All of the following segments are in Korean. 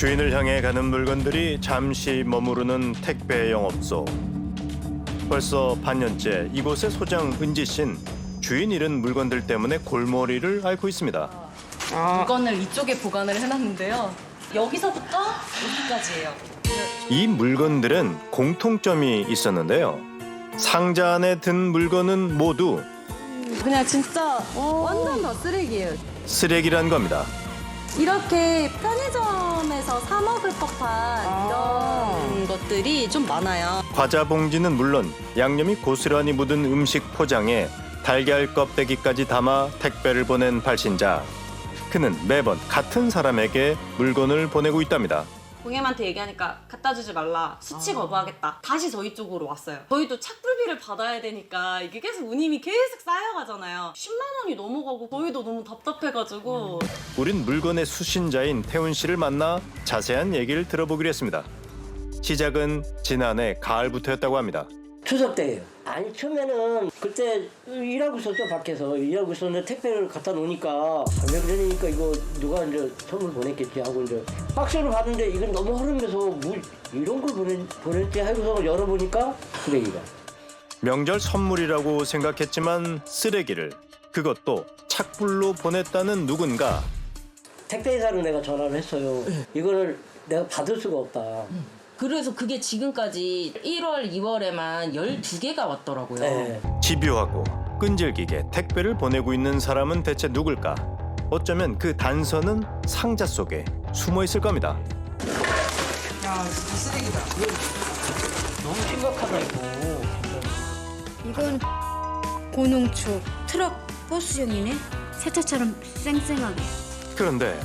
주인을 향해 가는 물건들이 잠시 머무르는 택배 영업소. 벌써 반년째 이곳의 소장 은지 씨는 주인 잃은 물건들 때문에 골머리를 앓고 있습니다. 물건을 이쪽에 보관을 해놨는데요. 여기서부터 여기까지예요. 이 물건들은 공통점이 있었는데요. 상자 안에 든 물건은 모두 그냥 진짜 완전 다 쓰레기예요. 쓰레기란 겁니다. 이렇게 편의점에서 사 먹을 법한 이런 것들이 좀 많아요. 과자 봉지는 물론 양념이 고스란히 묻은 음식 포장에 달걀 껍데기까지 담아 택배를 보낸 발신자. 그는 매번 같은 사람에게 물건을 보내고 있답니다. 고객님한테 얘기하니까 갖다 주지 말라. 수치 거부하겠다. 다시 저희 쪽으로 왔어요. 저희도 착불비를 받아야 되니까 이게 계속 운임이 계속 쌓여가잖아요. 10만 원이 넘어가고 저희도 너무 답답해가지고. 우린 물건의 수신자인 태훈 씨를 만나 자세한 얘기를 들어보기로 했습니다. 시작은 지난해 가을부터였다고 합니다. 추석 때예요. 아니 처음에는 그때 일하고 있었죠. 밖에서 일하고 있었는데 택배를 갖다 놓으니까 왜 그러니까 이거 누가 이제 선물 보냈겠지 하고 이제 박스를 봤는데 이건 너무 흐르면서 뭐 이런 걸 보냈지 하고서 열어보니까 쓰레기가. 명절 선물이라고 생각했지만 쓰레기를, 그것도 착불로 보냈다는 누군가. 택배회사로 내가 전화를 했어요. 이거를 내가 받을 수가 없다. 그래서 그게 지금까지 1월, 2월에만 12개가 왔더라고요. 네. 집요하고 끈질기게 택배를 보내고 있는 사람은 대체 누굴까? 어쩌면 그 단서는 상자 속에 숨어 있을 겁니다. 야, 진짜 쓰레기다. 너무 심각하다 이거. 이건 고농축 트럭 버스용이네. 세차처럼 쌩쌩하게. 그런데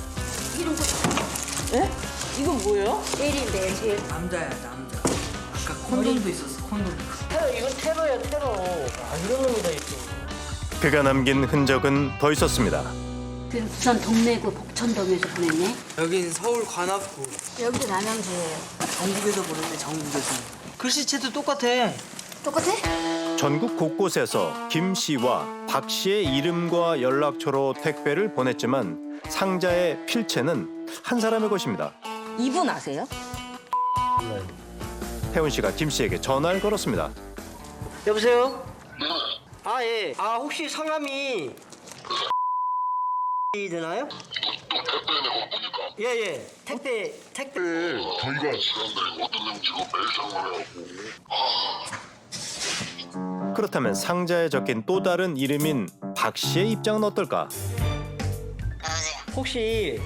이건 뭐예요? 셀인데 셀. 남자야 남자. 아까 콘돔도 있었어 콘돔. 테러 이건 테러야 테러. 아 이런 놈이 다 있어. 그가 남긴 흔적은 더 있었습니다. 그 부산 동래구 복천동에서 보냈네. 여긴 서울 관악구. 여기도 남양주예요. 전국에서 보냈네 전국에서. 글씨체도 똑같아. 똑같아? 전국 곳곳에서 김 씨와 박 씨의 이름과 연락처로 택배를 보냈지만 상자의 필체는 한 사람의 것입니다. 이분 아세요? 태훈 씨가 김 씨에게 전화를 걸었습니다. 여보세요? 아 예. 아 혹시 성함이 되나요? 예예. 택배. 저희가 지난달에 어떤 놈 지금 매일 상관해갖고 그렇다면 상자에 적힌 또 다른 이름인 박 씨의 입장은 어떨까? 혹시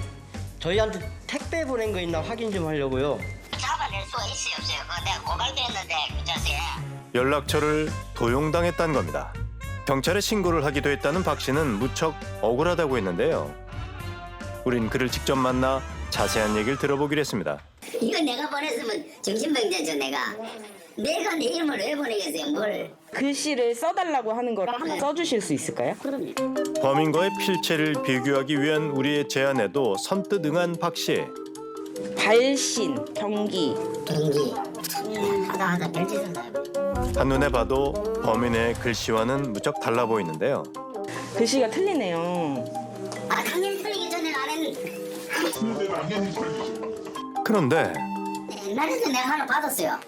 저희한테 택배 보낸 거 있나 확인 좀 하려고요. 잡아낼 수가 있어요 없어요? 그거 내가 고갈도 했는데 그 자세히. 연락처를 도용당했다는 겁니다. 경찰에 신고를 하기도 했다는 박 씨는 무척 억울하다고 했는데요. 우린 그를 직접 만나 자세한 얘기를 들어보기로 했습니다. 이거 내가 보냈으면 정신병자죠 내가. 내가 내 이름을 왜 보내겠어요 뭘. 글씨를 써달라고 하는 걸 써주실 수 있을까요? 그럼요. 범인과의 필체를 비교하기 위한 우리의 제안에도 선뜻 응한 박 씨. 발신, 경기. 경기. 하다 별짓을 다 해버려. 한눈에 봐도 범인의 글씨와는 무척 달라 보이는데요. 글씨가 틀리네요. 아 당연히 틀리기 전에 나는 그런데 옛날에도 내가 하나 받았어요.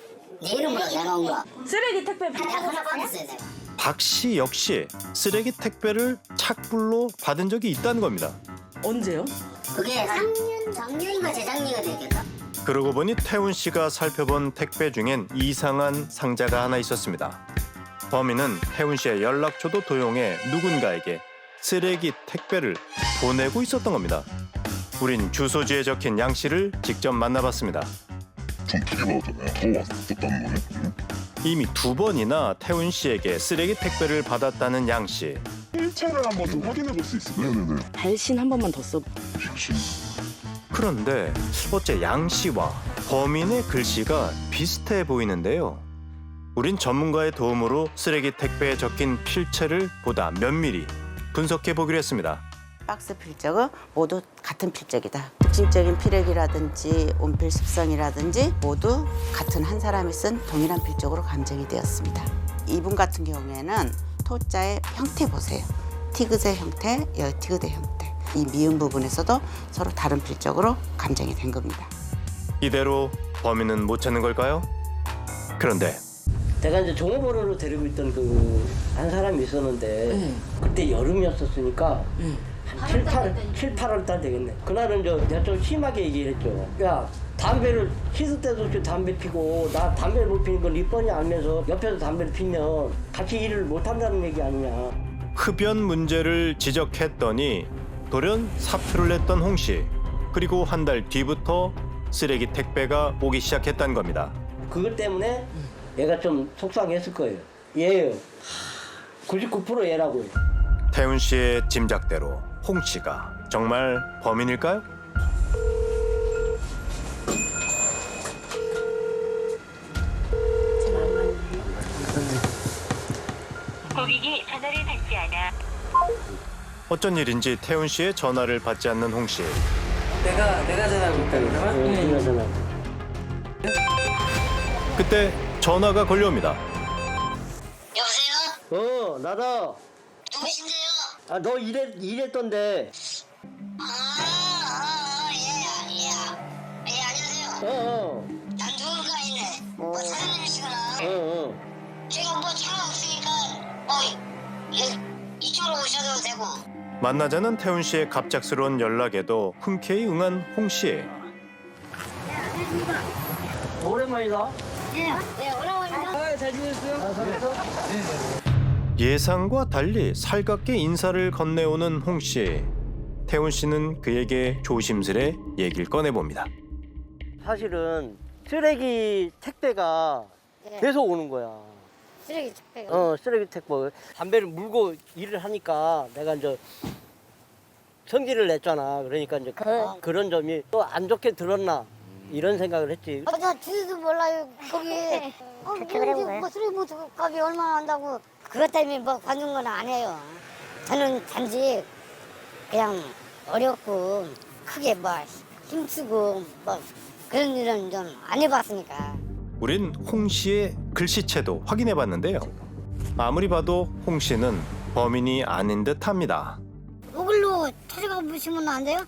내 이름으로 내놓은 거. 쓰레기 택배 내가 하나 받았어요 내가. 박 씨 역시 쓰레기 택배를 착불로 받은 적이 있다는 겁니다. 언제요? 그게 작년인가 재작년인가 됐겠다. 그러고 보니 태훈 씨가 살펴본 택배 중엔 이상한 상자가 하나 있었습니다. 범인은 태훈 씨의 연락처도 도용해 누군가에게 쓰레기 택배를 보내고 있었던 겁니다. 우린 주소지에 적힌 양 씨를 직접 만나봤습니다. 좀 크게 받았잖아요. 더 왔었단 거네. 이미 2번이나 태훈 씨에게 쓰레기 택배를 받았다는 양 씨. 필체를 한번 좀 확인해 볼 수 있을까요? 네네네. 발신 한 번만 더 써. 필체. 그런데 어째 양 씨와 범인의 글씨가 비슷해 보이는데요. 우린 전문가의 도움으로 쓰레기 택배에 적힌 필체를 보다 면밀히 분석해 보기로 했습니다. 박스 필적은 모두 같은 필적이다. 특징적인 피력이라든지 온필 습성이라든지 모두 같은 한 사람이 쓴 동일한 필적으로 감정이 되었습니다. 이분 같은 경우에는 토자의 형태 보세요. 티그제 형태, 여티그대 형태. 이 미음 부분에서도 서로 다른 필적으로 감정이 된 겁니다. 이대로 범인은 못 찾는 걸까요? 그런데 내가 이제 종업원으로 데리고 있던 그 한 사람이 있었는데 그때 여름이었었으니까 한 7, 8월 달 되겠네. 그날은 내가 좀 심하게 얘기를 했죠. 야, 담배를 시도 때도 없이 담배 피고 나 담배를 못 피는 건 뻔히 알면서 옆에서 담배를 피면 같이 일을 못 한다는 얘기 아니냐. 흡연 문제를 지적했더니 돌연 사표를 냈던 홍 씨. 그리고 한 달 뒤부터 쓰레기 택배가 오기 시작했다는 겁니다. 그것 때문에 얘가 좀 속상했을 거예요. 얘예요. 99% 얘라고요. 태훈 씨의 짐작대로 홍 씨가 정말 범인일까요? 고객이 전화를 받지 않아. 어쩐 일인지 태훈 씨의 전화를 받지 않는 홍 씨. 내가 전화하고 있다 그러나? 전화. 그때 전화가 걸려옵니다. 여보세요? 나다. 누구신데요? 아, 너 일했던데. 예, 안녕하세요. 난 누군가인데, 사장님이시구나. 제가 차가 없으니까, 이쪽으로 오셔도 되고. 만나자는 태훈 씨의 갑작스러운 연락에도 흔쾌히 응한 홍 씨. 오랜만이다. 예, 오랜만입니다. 잘 지냈어요? 예상과 달리 살갑게 인사를 건네오는 홍 씨. 태훈 씨는 그에게 조심스레 얘기를 꺼내봅니다. 사실은 쓰레기 택배가 계속 오는 거야. 쓰레기 택배가. 쓰레기 택배. 담배를 물고 일을 하니까 내가 이제 성질을 냈잖아. 그러니까 이제 그런 점이 또 안 좋게 들었나 이런 생각을 했지. 나 주지도 몰라요, 거기. 뭐 쓰레기 값이 얼마나 한다고. 그것 때문에 뭐 관둔 건 아니에요. 저는 단지 그냥 어렵고 크게 뭐 힘쓰고 뭐 그런 일은 좀 안 해봤으니까. 우린 홍 씨의 글씨체도 확인해 봤는데요. 아무리 봐도 홍 씨는 범인이 아닌 듯합니다. 이걸로 찾아가 보시면 안 돼요?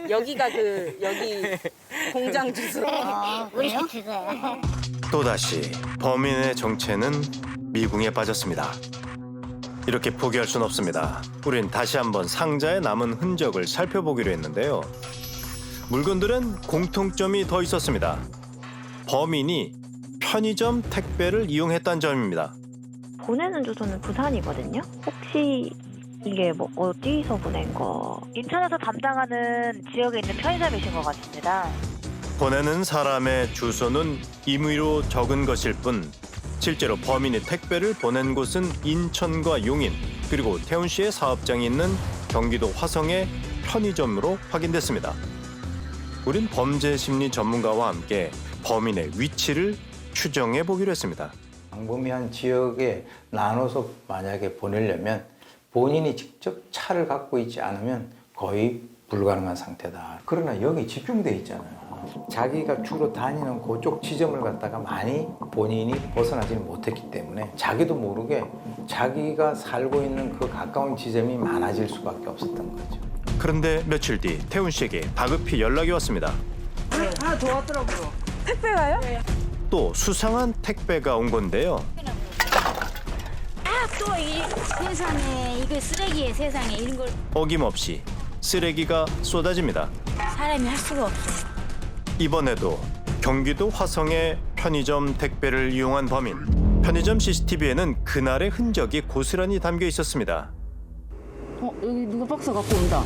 여기가 여기 공장 주소. 우리 그거야. 또다시 범인의 정체는 미궁에 빠졌습니다. 이렇게 포기할 순 없습니다. 우린 다시 한번 상자에 남은 흔적을 살펴보기로 했는데요. 물건들은 공통점이 더 있었습니다. 범인이 편의점 택배를 이용했다는 점입니다. 보내는 주소는 부산이거든요. 혹시 이게 뭐 어디서 보낸 거? 인천에서 담당하는 지역에 있는 편의점이신 것 같습니다. 보내는 사람의 주소는 임의로 적은 것일 뿐 실제로 범인이 택배를 보낸 곳은 인천과 용인 그리고 태훈 씨의 사업장이 있는 경기도 화성의 편의점으로 확인됐습니다. 우린 범죄 심리 전문가와 함께 범인의 위치를 추정해 보기로 했습니다. 광범위한 지역에 나눠서 만약에 보내려면 본인이 직접 차를 갖고 있지 않으면 거의 불가능한 상태다. 그러나 여기 집중돼 있잖아요. 자기가 주로 다니는 그쪽 지점을 갖다가 많이 본인이 벗어나지 못했기 때문에 자기도 모르게 자기가 살고 있는 그 가까운 지점이 많아질 수밖에 없었던 거죠. 그런데 며칠 뒤 태훈 씨에게 다급히 연락이 왔습니다. 하나 더 왔더라고요. 택배가요? 또 수상한 택배가 온 건데요. 또 이 세상에 이거 쓰레기에 세상에 이런 걸 어김없이 쓰레기가 쏟아집니다. 사람이 할 수가 없어. 이번에도 경기도 화성의 편의점 택배를 이용한 범인. 편의점 CCTV에는 그날의 흔적이 고스란히 담겨 있었습니다. 여기 누가 박스 갖고 온다.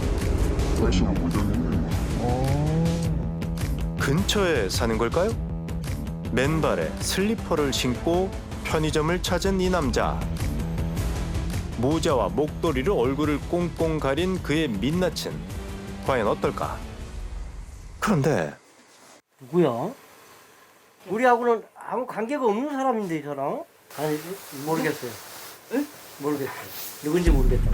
근처에 사는 걸까요? 맨발에 슬리퍼를 신고 편의점을 찾은 이 남자. 모자와 목도리로 얼굴을 꽁꽁 가린 그의 민낯은 과연 어떨까? 그런데 누구야? 우리하고는 아무 관계가 없는 사람인데 이 사람? 아니 모르겠어요. 응? 모르겠어요. 누군지 모르겠다.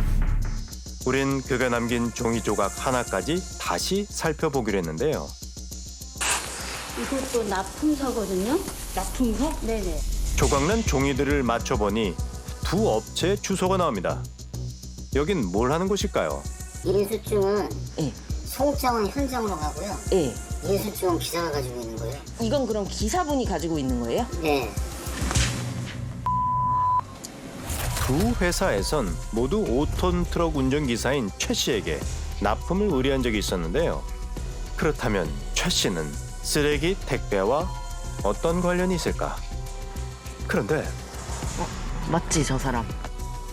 우린 그가 남긴 종이 조각 하나까지 다시 살펴보기로 했는데요. 이것도 납품서거든요. 납품서? 네네. 조각난 종이들을 맞춰보니 두 업체의 주소가 나옵니다. 여긴 뭘 하는 곳일까요? 인수증은 송장은 현장으로 가고요. 인수증 기사가 가지고 있는 거예요. 이건 그럼 기사분이 가지고 있는 거예요? 네. 두 회사에선 모두 5톤 트럭 운전기사인 최 씨에게 납품을 의뢰한 적이 있었는데요. 그렇다면 최 씨는 쓰레기 택배와 어떤 관련이 있을까? 그런데 맞지, 저 사람.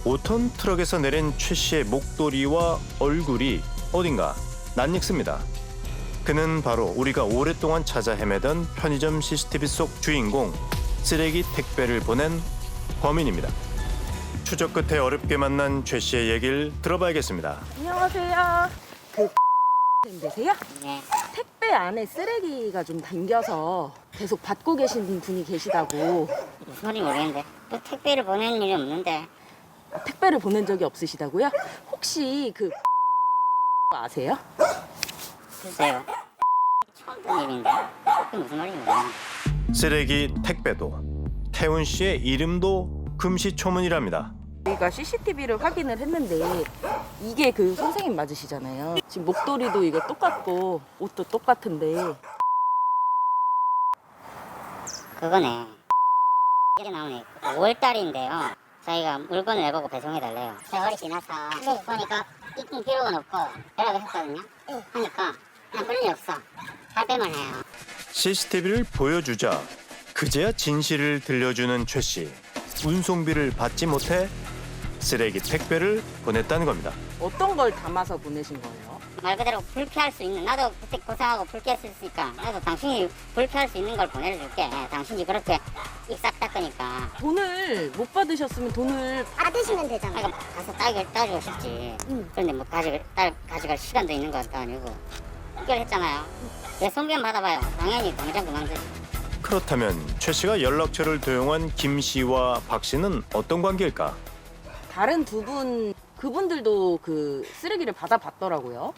5톤 트럭에서 내린 최 씨의 목도리와 얼굴이 어딘가 낯익습니다. 그는 바로 우리가 오랫동안 찾아 헤매던 편의점 CCTV 속 주인공, 쓰레기 택배를 보낸 범인입니다. 추적 끝에 어렵게 만난 최 씨의 얘기를 들어봐야겠습니다. 안녕하세요. 그 되세요? 네. 택배 안에 쓰레기가 좀 담겨서 계속 받고 계신 분이 계시다고. 무슨 말인지 모르겠는데. 또 택배를 보낸 일이 없는데. 택배를 보낸 적이 없으시다고요? 혹시 그 아세요? 글쎄요. 처음 듣는 일인데. 그게 무슨 말인지 모르겠네. 쓰레기 택배도 태훈 씨의 이름도 금시초문이랍니다. 저희가 CCTV를 확인을 했는데 이게 그 선생님 맞으시잖아요. 지금 목도리도 이거 똑같고 옷도 똑같은데. 그거네. 이게 나오네. 5월달인데요. 저희가 물건을 내보고 배송해달래요. 세월이 지나서 보니까 입금 기록은 없고 연락을 했거든요. 하니까 그냥 그런 일 없어. 발뺌을 해요. CCTV를 보여주자 그제야 진실을 들려주는 최 씨. 운송비를 받지 못해 쓰레기 택배를 보냈다는 겁니다. 어떤 걸 담아서 보내신 거예요? 말 그대로 불쾌할 수 있는, 나도 그때 고생하고 불쾌했으니까 나도 당신이 불쾌할 수 있는 걸 보내줄게. 당신이 그렇게 입 싹 닦으니까. 돈을 못 받으셨으면 돈을 받으시면 되잖아. 그러니까 가서 따지고 싶지. 그런데 뭐 가져갈 시간도 있는 것도 아니고. 해결했잖아요. 내 송견 받아봐요. 당연히 당장 그만두지. 그렇다면 최 씨가 연락처를 도용한 김 씨와 박 씨는 어떤 관계일까? 다른 두 분, 그분들도 그 쓰레기를 받아봤더라고요.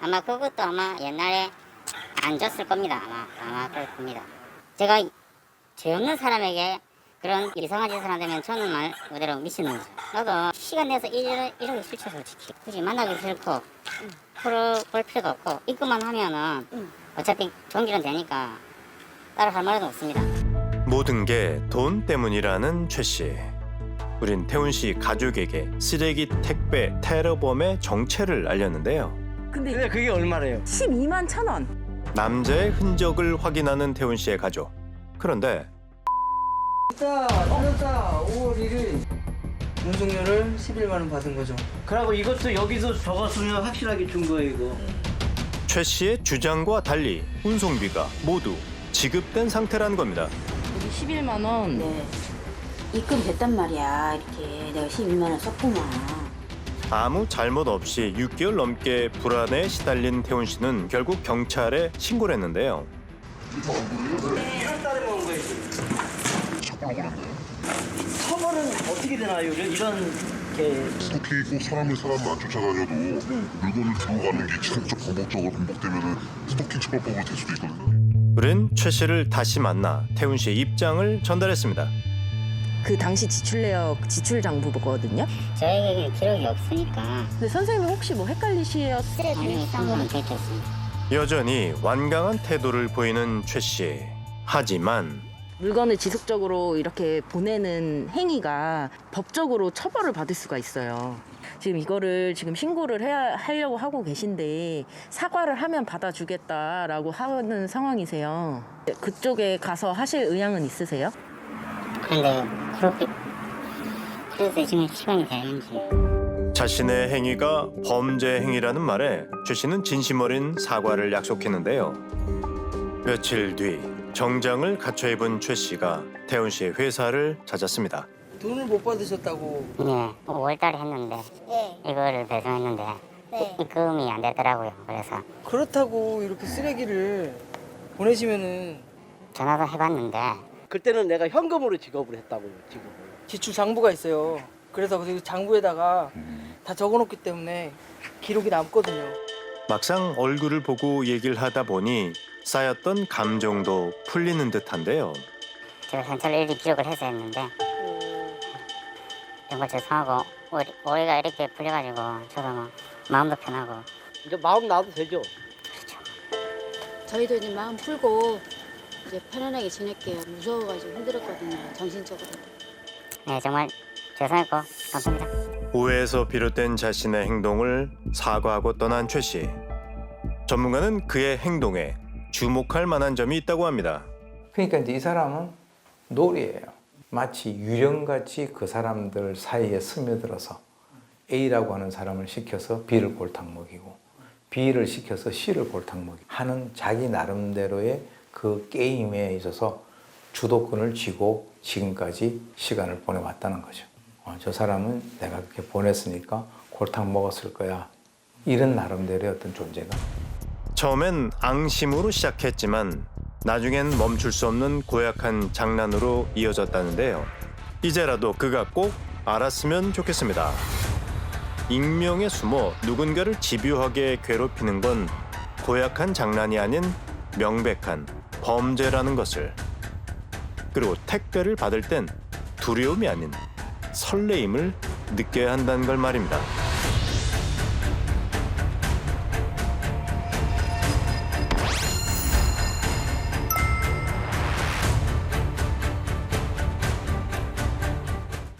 아마 그것도 아마 옛날에 안 줬을 겁니다. 아마 그럴 겁니다. 제가 죄 없는 사람에게 그런 이상한 짓을 한다면 저는 말 그대로 미친놈이죠. 나도 시간 내서 이러기 싫죠, 솔직히. 굳이 만나기 싫고 볼 필요도 없고 입금만 하면은 어차피 종결은 되니까 따로 할 말은 없습니다. 모든 게 돈 때문이라는 최 씨. 우린 태훈 씨 가족에게 쓰레기 택배 테러범의 정체를 알렸는데요. 근데 그게 얼마래요? 12만 1,000원. 남자의 흔적을 확인하는 태훈 씨의 가족. 그런데 찾았다. 5월 1일. 운송료를 11만 원 받은 거죠. 그리고 이것도 여기서 적었으면 확실하게 준 거예요, 이거. 최 씨의 주장과 달리 운송비가 모두 지급된 상태라는 겁니다. 여기 11만 원. 네. 입금됐단 말이야. 이렇게 내가 12만 원 썼구만. 아무 잘못 없이 6개월 넘게 불안에 시달린 태훈 씨는 결국 경찰에 신고를 했는데요. 이런 딸에 먹은 거예요. 처벌은 어떻게 되나요? 이런 게 스토킹이 꼭 사람을 안 쫓아다녀도 물건을 들고 가는 게 지속적 반복적으로 반복되면 스토킹 처벌법으로 될 수도 있거든요. 우린 최 씨를 다시 만나 태훈 씨의 입장을 전달했습니다. 그 당시 지출 내역 지출 장부거든요. 저에게 기록이 없으니까. 근데 선생님 혹시 뭐 헷갈리시었어요? 아니, 쌍거는 됐겠습니다. 여전히 완강한 태도를 보이는 최 씨. 하지만 물건을 지속적으로 이렇게 보내는 행위가 법적으로 처벌을 받을 수가 있어요. 지금 이거를 지금 신고를 하려고 하고 계신데 사과를 하면 받아주겠다라고 하는 상황이세요. 그쪽에 가서 하실 의향은 있으세요? 근데 그래서 지금 시간이 되는지. 자신의 행위가 범죄 행위라는 말에 최 씨는 진심 어린 사과를 약속했는데요. 며칠 뒤 정장을 갖춰 입은 최 씨가 태훈 씨의 회사를 찾았습니다. 돈을 못 받으셨다고. 네, 5월달에 했는데 이거를 배송했는데 입금이 안 되더라고요. 그래서 그렇다고 이렇게 쓰레기를 보내시면은 전화도 해봤는데 그때는 내가 현금으로 지급을 했다고요, 지금. 지출 장부가 있어요. 그래서 그 장부에다가 다 적어놓기 때문에 기록이 남거든요. 막상 얼굴을 보고 얘기를 하다 보니 쌓였던 감정도 풀리는 듯한데요. 제가 현찰 일일이 기록을 해서 했는데 정말 죄송하고 오해가 이렇게 풀려가지고 저도 막 마음도 편하고 이제 마음 놔도 되죠? 저희도 이제 마음 풀고 이제 편안하게 지낼게요. 무서워가지고 힘들었거든요. 정신적으로. 네, 정말 죄송했고 감사합니다. 오해에서 비롯된 자신의 행동을 사과하고 떠난 최 씨. 전문가는 그의 행동에 주목할 만한 점이 있다고 합니다. 그러니까 이제 이 사람은 놀이예요. 마치 유령같이 그 사람들 사이에 스며들어서 A라고 하는 사람을 시켜서 B를 골탕 먹이고 B를 시켜서 C를 골탕 먹이고 하는 자기 나름대로의 그 게임에 있어서 주도권을 쥐고 지금까지 시간을 보내왔다는 거죠. 저 사람은 내가 그렇게 보냈으니까 골탕 먹었을 거야. 이런 나름대로의 어떤 존재가. 처음엔 앙심으로 시작했지만 나중엔 멈출 수 없는 고약한 장난으로 이어졌다는데요. 이제라도 그가 꼭 알았으면 좋겠습니다. 익명에 숨어 누군가를 집요하게 괴롭히는 건 고약한 장난이 아닌 명백한 범죄라는 것을. 그리고 택배를 받을 땐 두려움이 아닌 설레임을 느껴야 한다는 걸 말입니다.